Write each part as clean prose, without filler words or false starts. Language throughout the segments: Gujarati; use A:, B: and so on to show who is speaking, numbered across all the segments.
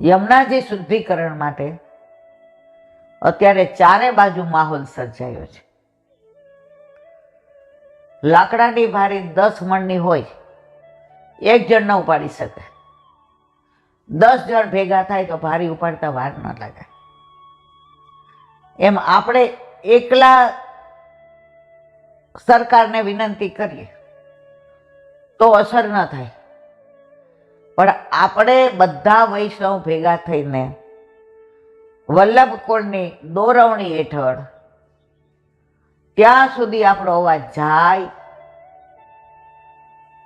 A: યમુનાજી શુદ્ધિકરણ માટે અત્યારે ચારે બાજુ માહોલ સર્જાયો છે. લાકડાની ભારી 10 મણની હોય, એક જણ ન ઉપાડી શકે. 10 જણ ભેગા થાય તો ભારી ઉપાડતા વાર ન લાગે. એમ આપણે એકલા સરકારને વિનંતી કરીએ તો અસર ન થાય, પણ આપણે બધા વૈષ્ણવ ભેગા થઈને વલ્લભ કુળની દોરવણી હેઠળ ત્યાં સુધી આપણો અવાજ જાય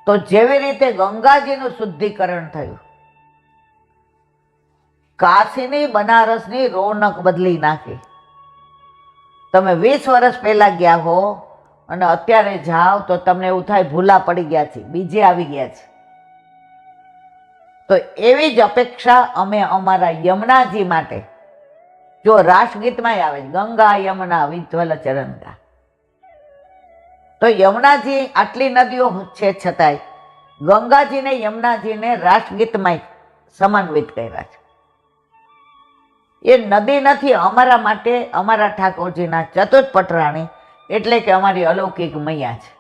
A: તો જેવી રીતે ગંગાજીનું શુદ્ધિકરણ થયું, કાશીની બનારસની રોનક બદલી નાખી. તમે 20 વર્ષ પહેલા ગયા હો અને અત્યારે જાઓ તો તમને એવું થાય ભૂલા પડી ગયા છે, બીજે આવી ગયા છે. તો એવી જ અપેક્ષા અમે અમારા યમુનાજી માટે, જો રાસગીતમાં આવે ગંગા યમુના વિજ્વલ ચરંગા, તો યમુનાજી આટલી નદીઓ છે છતાંય ગંગાજીને યમુનાજીને રાસગીતમાં સમન્વિત કર્યા છે. એ નદી નથી અમારા માટે, અમારા ઠાકોરજીના ચતુર્થ પટરાણી એટલે કે અમારી અલૌકિક મૈયા છે.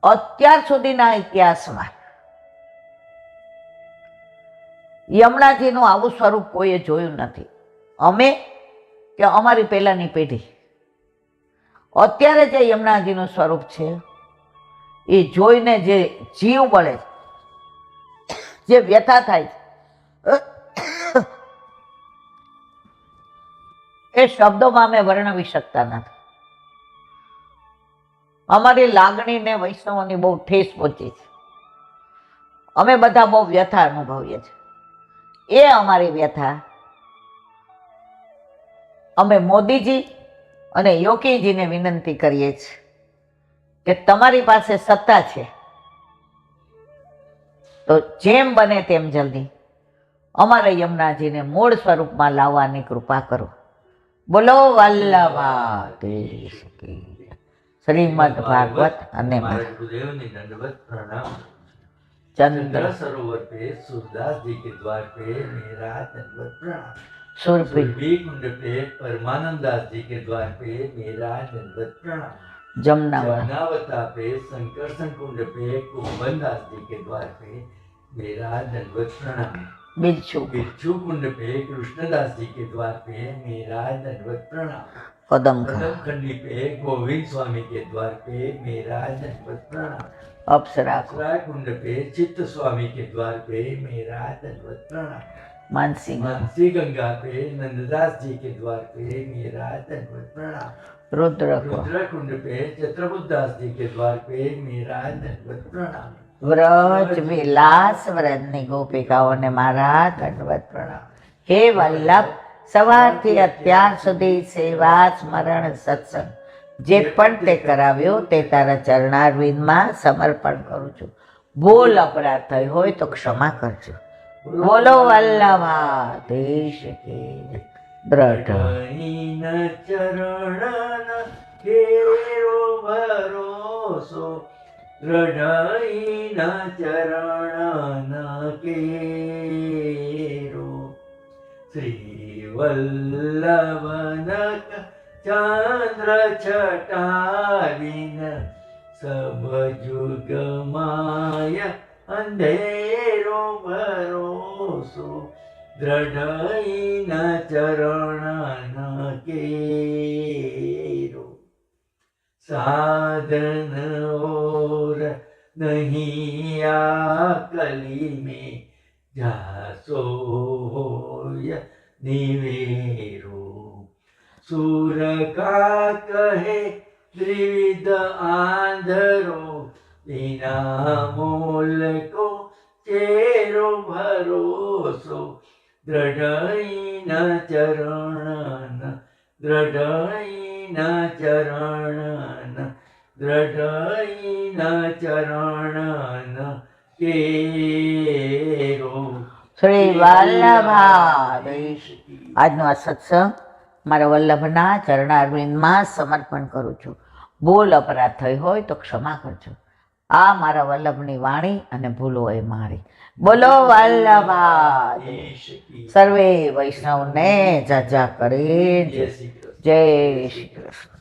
A: અત્યાર સુધીના ઇતિહાસમાં યમુનાજીનું આવું સ્વરૂપ કોઈએ જોયું નથી, અમે કે અમારી પહેલાની પેઢી. અત્યારે જે યમુનાજીનું સ્વરૂપ છે એ જોઈને જે જીવ બળે, જે વ્યથા થાય એ શબ્દોમાં અમે વર્ણવી શકતા નથી. અમારી લાગણીને વૈષ્ણવોની બહુ ઠેસ પહોંચી છે. અમે બધા બહુ વ્યથા અનુભવીએ છીએ. એ અમારી વ્યથા અમે મોદીજી અને યોગીજીને વિનંતી કરીએ છીએ કે તમારી પાસે સત્તા છે તો જેમ બને તેમ જલ્દી અમારે યમુનાજીને મૂળ સ્વરૂપમાં લાવવાની કૃપા કરો. બોલો વલ્લભાધીશ કી જય. શ્રીમદ ભાગવત અને
B: गुरुदेवनी दंडवत प्रणाम.
A: ચંદ્ર
B: सरोवर पे सूरदास जी के द्वार पे मेरा दंडवत प्रणाम.
A: સુરભી
B: सुरभि कुंड पे परमानंद दास जी के द्वार पे मेरा दंडवत प्रणाम.
A: જમનાવર
B: जमनावता पे संकर्षण कुंड पे कुंभन दास जी के द्वार पे मेरा दंडवत प्रणाम.
A: બિચ્છુ
B: बिच्छू कुंड पे कृष्णदास जी के द्वार पे मेरा दंडवत प्रणाम.
A: કદમખા
B: कदम खंडी पे गोविंद स्वामी के द्वार पे मेरा दंडवत प्रणाम.
A: અપ્સરા
B: अप्सरा कुंड पे चित्त स्वामी के द्वार पे मेरा दंडवत प्रणाम.
A: માનસી
B: मानसी गंगा पे नंददास जी के द्वार पे मेरा दंडवत प्रणाम.
A: રુદ્ર
B: रुद्र कुंड पे चित्रबुद्ध दास जी के द्वार पे मेरा दंडवत प्रणाम.
A: વ્રજ વિલાસ વ્રજની ગોપિકાઓને મારા દંડવત પ્રણામ. હે વલ્લભ, સવારથી અત્યાર સુધી સેવા સ્મરણ સત્સંગ જે પણ તે કરાવ્યો તે તારા ચરણારવિંદમાં સમર્પણ કરું છું. ભૂલ અપરાધ થઈ હોય તો ક્ષમા કરજો. બોલો વલ્લભાધીશ કી જય. દ્રઢ
B: હરિન ચરણ કેરો ભરોસો, દ્રઢ ચરણ કેરો. શ્રી વલ્લભનક ચંદ્ર છટાવીન સબ જુગ માય અંધેરો ભરોસો, દ્રઢ ચરણ કેરો. સાધન ઓર નહીં આ કલી में જાસો હોય નિવેરો. સુર કા કહે ત્રિવિધ આંધરો, વિના મોલ કો ચેરો ભરોસો, દ્રઢ ચરણ ચરણ દ્રઢ ચરણ કેરો.
A: શ્રી વલ્લભાધીશ. આજનો આ સત્સંગ મારા વલ્લભના ચરણારવિંદમાં સમર્પણ કરું છું. ભૂલ અપરાધ થઈ હોય તો ક્ષમા કરજો. આ મારા વલ્લભની વાણી અને ભૂલો એ મારી. બોલો વલ્લભા
B: ઈશ કી
A: સર્વે વૈષ્ણવને જજા કરી
B: જય શ્રી કૃષ્ણ.
A: જય શ્રી કૃષ્ણ.